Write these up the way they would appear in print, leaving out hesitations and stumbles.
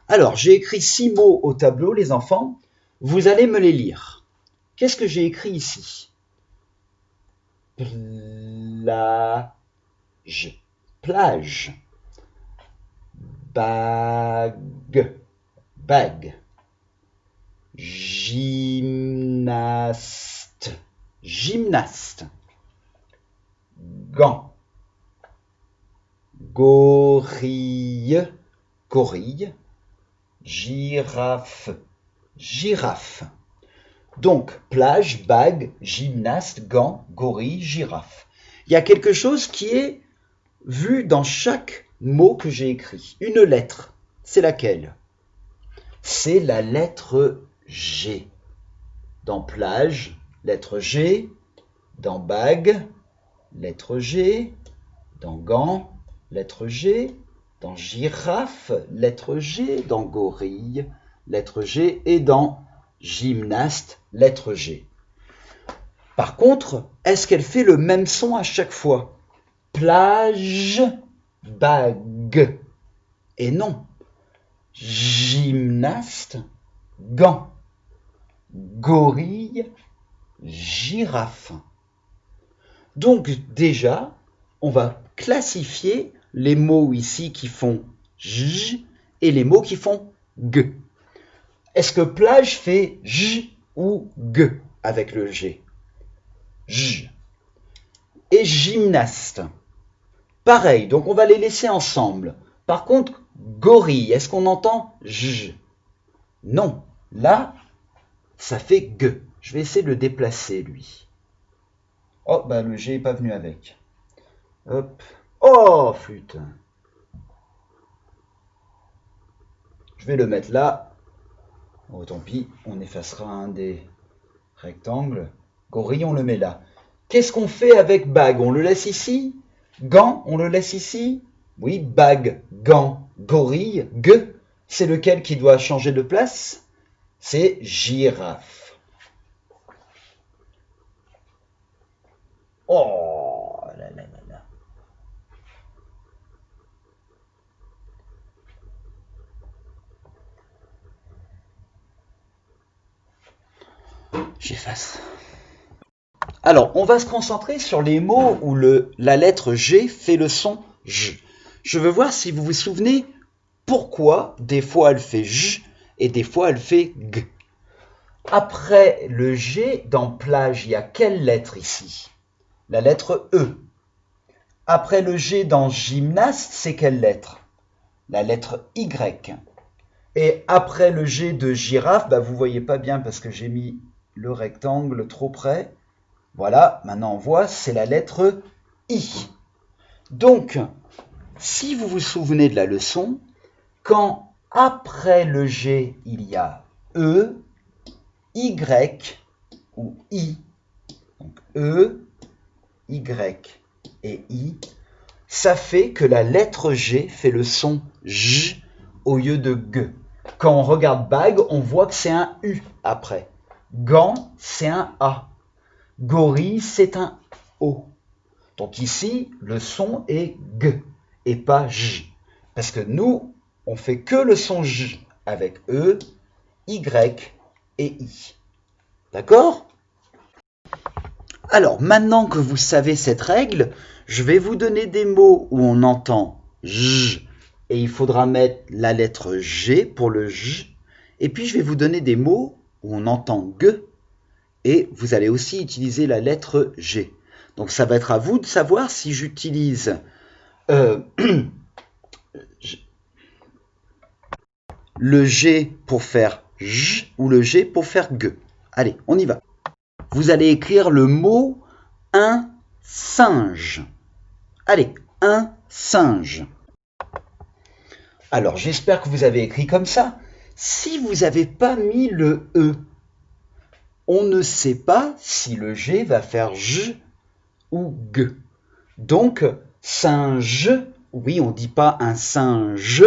Alors, j'ai écrit 6 mots au tableau, les enfants. Vous allez me les lire. Qu'est-ce que j'ai écrit ici? Plage. Plage. Bague. Bague. Gymnaste. Gymnaste. Gant. Gorille. Gorille. Girafe. Girafe. Donc, plage, bague, gymnaste, gant, gorille, girafe. Il y a quelque chose qui est vu dans chaque mot que j'ai écrit. Une lettre. C'est laquelle? C'est la lettre G. Dans plage, lettre G. Dans bague, lettre G. Dans gant, lettre G. Dans girafe, lettre G. Dans gorille, lettre G. Et dans gymnaste, lettre G. Par contre, est-ce qu'elle fait le même son à chaque fois? Plage, bague. Et non. Gymnaste, gant. Gorille, girafe. Donc déjà, on va classifier les mots ici qui font j et les mots qui font g. Est-ce que plage fait j ou g avec le g? J. Et gymnaste. Pareil, donc on va les laisser ensemble. Par contre, gorille, est-ce qu'on entend j? Non. Là, ça fait g. Je vais essayer de le déplacer, lui. Oh, bah le G n'est pas venu avec. Hop. Oh, flûte. Je vais le mettre là. Oh, tant pis, on effacera un des rectangles. Gorille, on le met là. Qu'est-ce qu'on fait avec bague? On le laisse ici? Gant, on le laisse ici? Oui, bague, gant, gorille, g. C'est lequel qui doit changer de place? C'est girafe. Oh là là là là. J'efface. Alors, on va se concentrer sur les mots où la lettre G fait le son J. Je veux voir si vous vous souvenez pourquoi des fois elle fait J et des fois elle fait G. Après le G, dans plage, il y a quelle lettre ici? La lettre E. Après le G dans gymnaste, c'est quelle lettre? La lettre Y. Et après le G de girafe, vous ne voyez pas bien parce que j'ai mis le rectangle trop près. Voilà, maintenant on voit, c'est la lettre I. Donc, si vous vous souvenez de la leçon, quand après le G, il y a E, Y ou I, donc E, Y et I, ça fait que la lettre G fait le son J au lieu de G. Quand on regarde bague, on voit que c'est un U après. Gant, c'est un A. Gorille, c'est un O. Donc ici, le son est G et pas J. Parce que nous, on fait que le son J avec E, Y et I. D'accord? Alors, maintenant que vous savez cette règle, je vais vous donner des mots où on entend J et il faudra mettre la lettre G pour le J. Et puis, je vais vous donner des mots où on entend G et vous allez aussi utiliser la lettre G. Donc, ça va être à vous de savoir si j'utilise le G pour faire J ou le G pour faire G. Allez, on y va. Vous allez écrire le mot un singe. Allez, un singe. Alors, j'espère que vous avez écrit comme ça. Si vous n'avez pas mis le E, on ne sait pas si le G va faire J ou G. Donc, singe, oui, on ne dit pas un singe,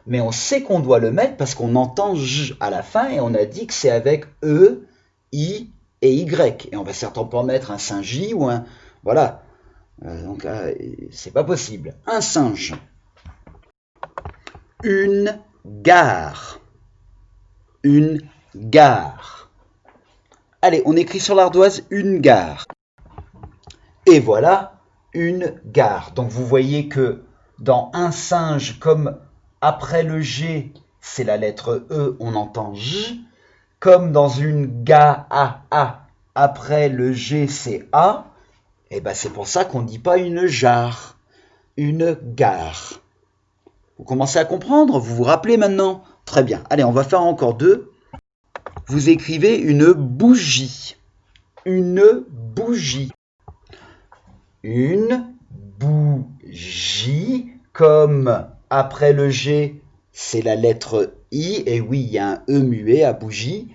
mais on sait qu'on doit le mettre parce qu'on entend J à la fin et on a dit que c'est avec E, I et Y. Et on va certainement pas mettre un singe ou un... Voilà. Donc, c'est pas possible. Un singe. Une gare. Une gare. Allez, on écrit sur l'ardoise une gare. Et voilà, une gare. Donc vous voyez que dans un singe, comme après le G, c'est la lettre E, on entend J. Comme dans une gare, après le G, c'est A. Et ben c'est pour ça qu'on ne dit pas une jarre, une gare. Vous commencez à comprendre? Vous vous rappelez maintenant? Très bien. Allez, on va faire encore deux. Vous écrivez une bougie. Une bougie. Une bougie, comme après le G, c'est la lettre I. Et oui, il y a un E muet à bougie.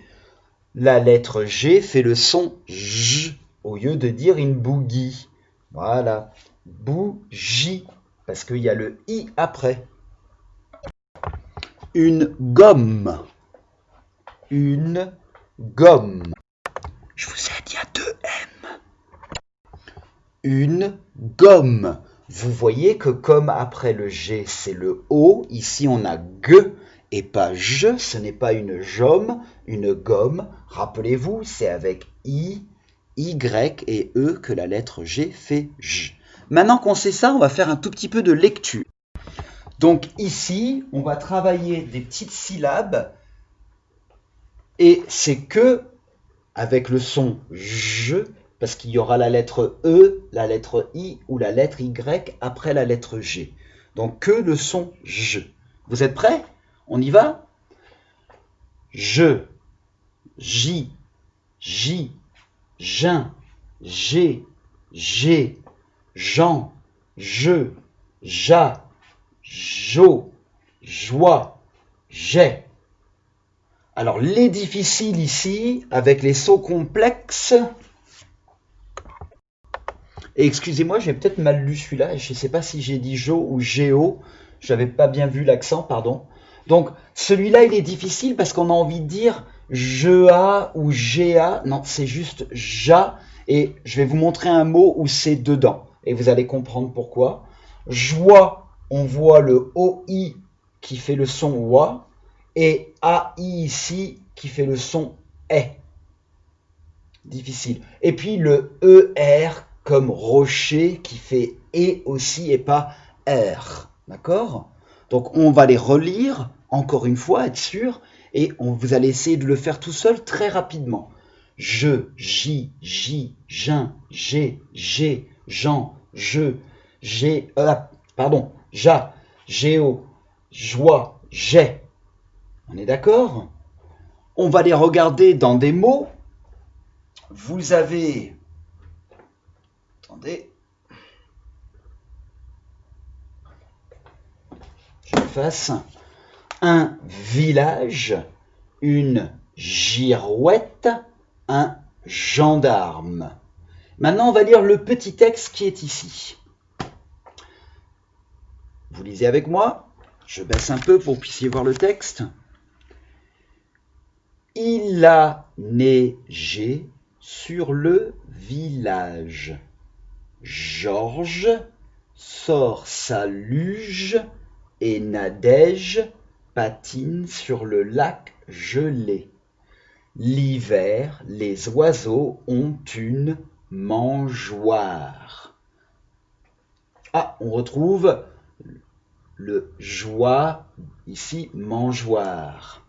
La lettre G fait le son J au lieu de dire une bougie. Voilà. Bougie. Parce qu'il y a le I après. Une gomme. Une gomme. Je vous ai dit à deux M. Une gomme. Vous voyez que comme après le G, c'est le O, ici on a G et pas je, ce n'est pas une jomme, une gomme. Rappelez-vous, c'est avec I, Y et E que la lettre G fait J. Maintenant qu'on sait ça, on va faire un tout petit peu de lecture. Donc ici, on va travailler des petites syllabes et c'est que avec le son J, parce qu'il y aura la lettre E, la lettre I ou la lettre Y après la lettre G. Donc que le son J. Vous êtes prêts? On y va? Je, J, J, Jin, G, G, Jean, je, ja, jo, joie, j'ai. Alors les difficiles ici, avec les sons complexes, et excusez-moi, j'ai peut-être mal lu celui-là, je ne sais pas si j'ai dit Jo ou Géo, je n'avais pas bien vu l'accent, pardon. Donc celui-là, il est difficile parce qu'on a envie de dire je-a ou j'ai-a, non, c'est juste ja, et je vais vous montrer un mot où c'est dedans, et vous allez comprendre pourquoi. Joie, on voit le OI qui fait le son wa, et AI ici qui fait le son est. Difficile. Et puis le ER comme rocher qui fait et aussi et pas R. D'accord? Donc on va les relire encore une fois, être sûr, et vous allez essayer de le faire tout seul très rapidement. Je, J, J, Jin, G, G, Jean, je, G, pardon, ja, géo, joie, j'ai. On est d'accord? On va les regarder dans des mots. Vous avez... Attendez. Je fasse un village, une girouette, un gendarme. Maintenant, on va lire le petit texte qui est ici. Vous lisez avec moi. Je baisse un peu pour que vous puissiez voir le texte. Il a neigé sur le village. Georges sort sa luge et Nadège patine sur le lac gelé. L'hiver, les oiseaux ont une mangeoire. Ah, on retrouve le joie, ici, mangeoire.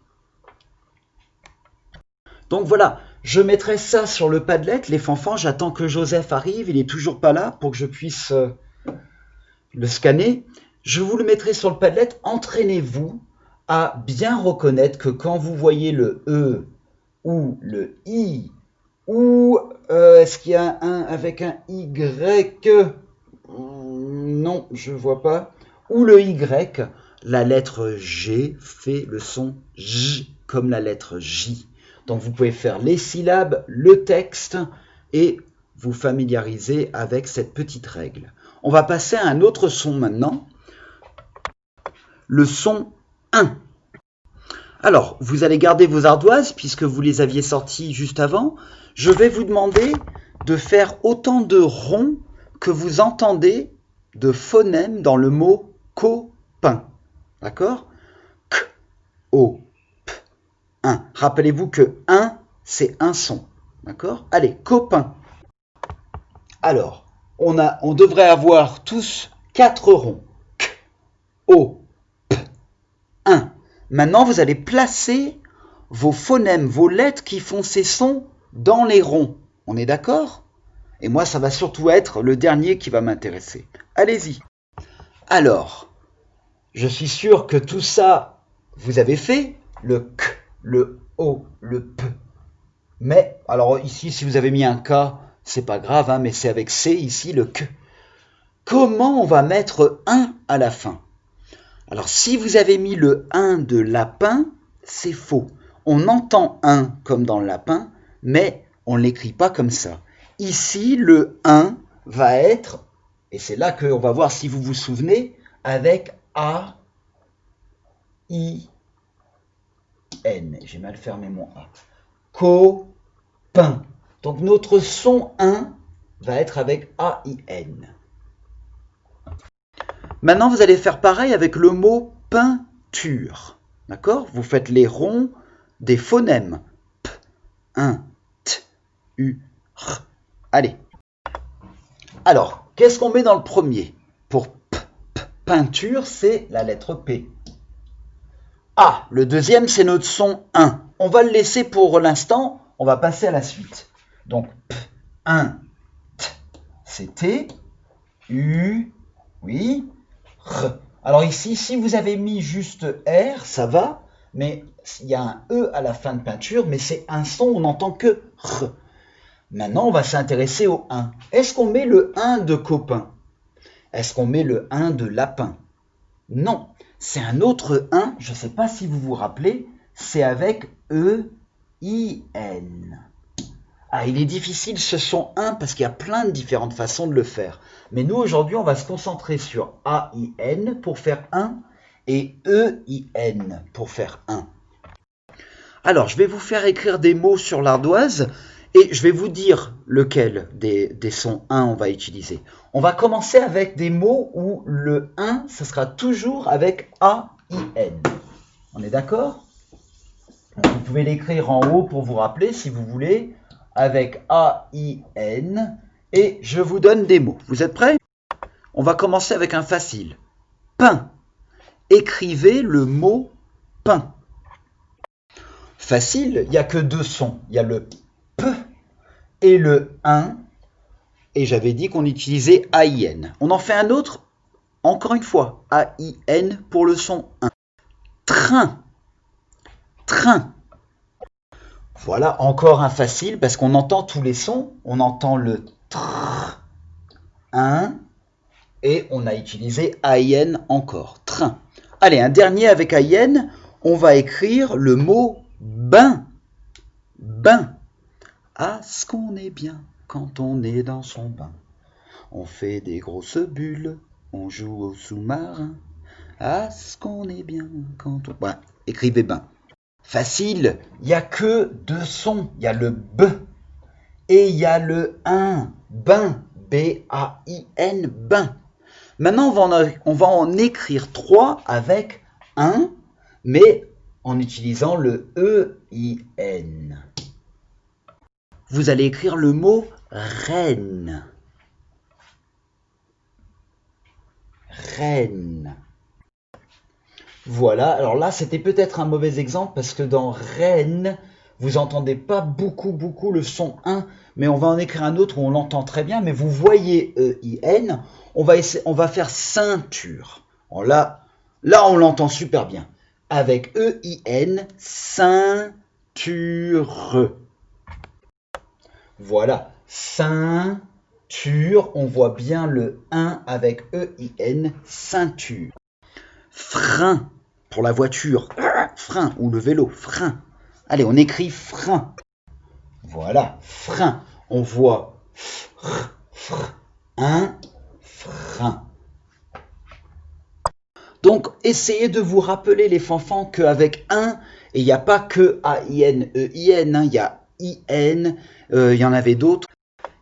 Donc voilà, je mettrai ça sur le Padlet. Les fanfans, j'attends que Joseph arrive. Il n'est toujours pas là pour que je puisse le scanner. Je vous le mettrai sur le Padlet. Entraînez-vous à bien reconnaître que quand vous voyez le E ou le I, ou est-ce qu'il y a un avec un Y? Non, je ne vois pas. Ou le Y, la lettre G fait le son J comme la lettre J. Donc vous pouvez faire les syllabes, le texte et vous familiariser avec cette petite règle. On va passer à un autre son maintenant, le son 1. Alors, vous allez garder vos ardoises puisque vous les aviez sorties juste avant. Je vais vous demander de faire autant de ronds que vous entendez de phonèmes dans le mot copain. D'accord? K, O, P, un. Rappelez-vous que un, c'est un son. D'accord? Allez, copain. Alors, on devrait avoir tous 4 ronds. K, O, P, un. Maintenant, vous allez placer vos phonèmes, vos lettres qui font ces sons dans les ronds. On est d'accord? Et moi, ça va surtout être le dernier qui va m'intéresser. Allez-y. Alors, je suis sûr que tout ça, vous avez fait. Le K, le O, le P. Mais, alors ici, si vous avez mis un K, c'est pas grave, hein, mais c'est avec C ici, le K. Comment on va mettre un à la fin? Alors, si vous avez mis le 1 de lapin, c'est faux. On entend 1 comme dans le lapin, mais on ne l'écrit pas comme ça. Ici, le 1 va être, et c'est là qu'on va voir si vous vous souvenez, avec A, I, N. J'ai mal fermé mon A. Copain. Donc notre son 1 va être avec A, I, N. Maintenant, vous allez faire pareil avec le mot peinture. D'accord? Vous faites les ronds des phonèmes. P, 1, T, U, R. Allez. Alors, qu'est-ce qu'on met dans le premier? Pour peinture, c'est la lettre P. Ah, le deuxième, c'est notre son 1. On va le laisser pour l'instant. On va passer à la suite. Donc, P, 1, T, c'est T, U, oui, R. Alors ici, si vous avez mis juste R, ça va, mais il y a un E à la fin de peinture, mais c'est un son, on n'entend que R. Maintenant, on va s'intéresser au 1. Est-ce qu'on met le 1 de copain? Est-ce qu'on met le 1 de lapin? Non, c'est un autre 1, je ne sais pas si vous vous rappelez, c'est avec E, I, N. Ah, il est difficile ce son 1 parce qu'il y a plein de différentes façons de le faire. Mais nous, aujourd'hui, on va se concentrer sur A-I-N pour faire 1 et E-I-N pour faire 1. Alors, je vais vous faire écrire des mots sur l'ardoise et je vais vous dire lequel des sons 1 on va utiliser. On va commencer avec des mots où le 1, ce sera toujours avec A-I-N. On est d'accord? Vous pouvez l'écrire en haut pour vous rappeler si vous voulez, avec A-I-N, et je vous donne des mots. Vous êtes prêts? On va commencer avec un facile. Pain. Écrivez le mot pain. Facile, il n'y a que 2 sons. Il y a le P et le 1. Et j'avais dit qu'on utilisait A-I-N. On en fait un autre, encore une fois, A-I-N pour le son 1. Train. Train. Voilà, encore un facile, parce qu'on entend tous les sons. On entend le tr, 1, et on a utilisé A-I-N encore. Train. Allez, un dernier avec A-I-N. On va écrire le mot bain. Bain. Ah, ce qu'on est bien quand on est dans son bain. On fait des grosses bulles, on joue au sous-marin. Ah, ce qu'on est bien quand on... Ouais, écrivez bain. Facile, il n'y a que 2 sons. Il y a le B et il y a le 1. Bain, B-A-I-N, bain. Maintenant, on va en écrire 3 avec 1, mais en utilisant le E-I-N. Vous allez écrire le mot reine. Reine. Voilà, alors là, c'était peut-être un mauvais exemple parce que dans reine, vous n'entendez pas beaucoup le son 1, mais on va en écrire un autre où on l'entend très bien, mais vous voyez E-I-N, on va faire ceinture. Alors là, on l'entend super bien. Avec E-I-N, ceinture. Voilà, ceinture, on voit bien le 1 avec E-I-N, ceinture. Frein, pour la voiture, frein, ou le vélo, frein. Allez, on écrit frein. Voilà, frein. On voit un frein. Donc, essayez de vous rappeler, les fanfans, qu'avec 1, et il n'y a pas que A-I-N, E-I-N, hein, il y a I-N, il y en avait d'autres.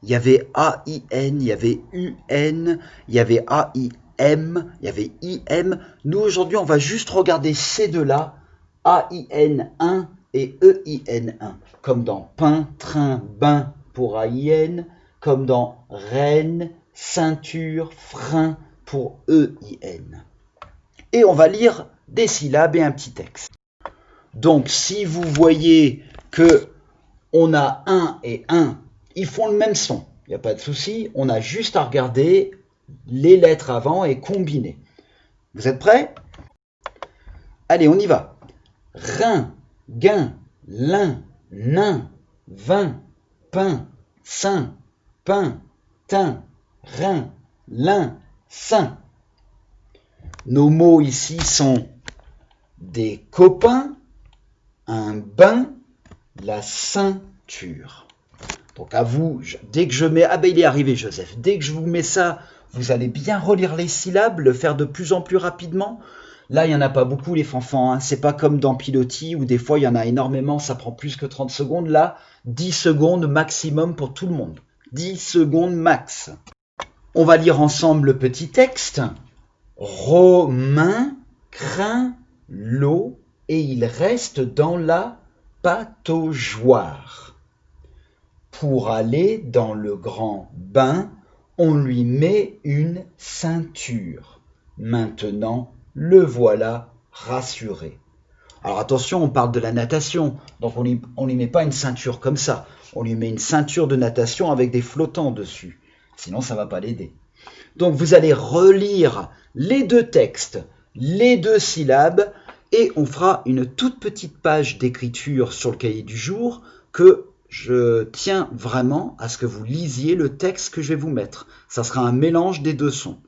Il y avait A-I-N, il y avait U-N, il y avait A-I-N. M, il y avait IM. Nous, aujourd'hui, on va juste regarder ces deux-là AIN1 et EIN1, comme dans pain, train, bain pour AIN, comme dans reine, ceinture, frein pour EIN. Et on va lire des syllabes et un petit texte. Donc si vous voyez que on a un et un, ils font le même son, il n'y a pas de souci, on a juste à regarder les lettres avant et combiner. Vous êtes prêts? Allez, on y va. Rein, gain, lin, nain, vin, pain, sein, pain, tin, rein, lin, sein. Nos mots ici sont des copains, un bain, la ceinture. Donc à vous, dès que je mets... Ah ben il est arrivé Joseph. Dès que je vous mets ça, vous allez bien relire les syllabes, le faire de plus en plus rapidement. Là, il n'y en a pas beaucoup les fanfans. Hein. C'est pas comme dans Pilotis où des fois il y en a énormément, ça prend plus que 30 secondes. Là, 10 secondes maximum pour tout le monde. 10 secondes max. On va lire ensemble le petit texte. Romain craint l'eau et il reste dans la pataugeoire. Pour aller dans le grand bain, on lui met une ceinture. Maintenant, le voilà rassuré. Alors attention, on parle de la natation, donc on lui met pas une ceinture comme ça. On lui met une ceinture de natation avec des flottants dessus. Sinon, ça ne va pas l'aider. Donc vous allez relire les deux textes, les deux syllabes, et on fera une toute petite page d'écriture sur le cahier du jour que je tiens vraiment à ce que vous lisiez le texte que je vais vous mettre. Ça sera un mélange des deux sons.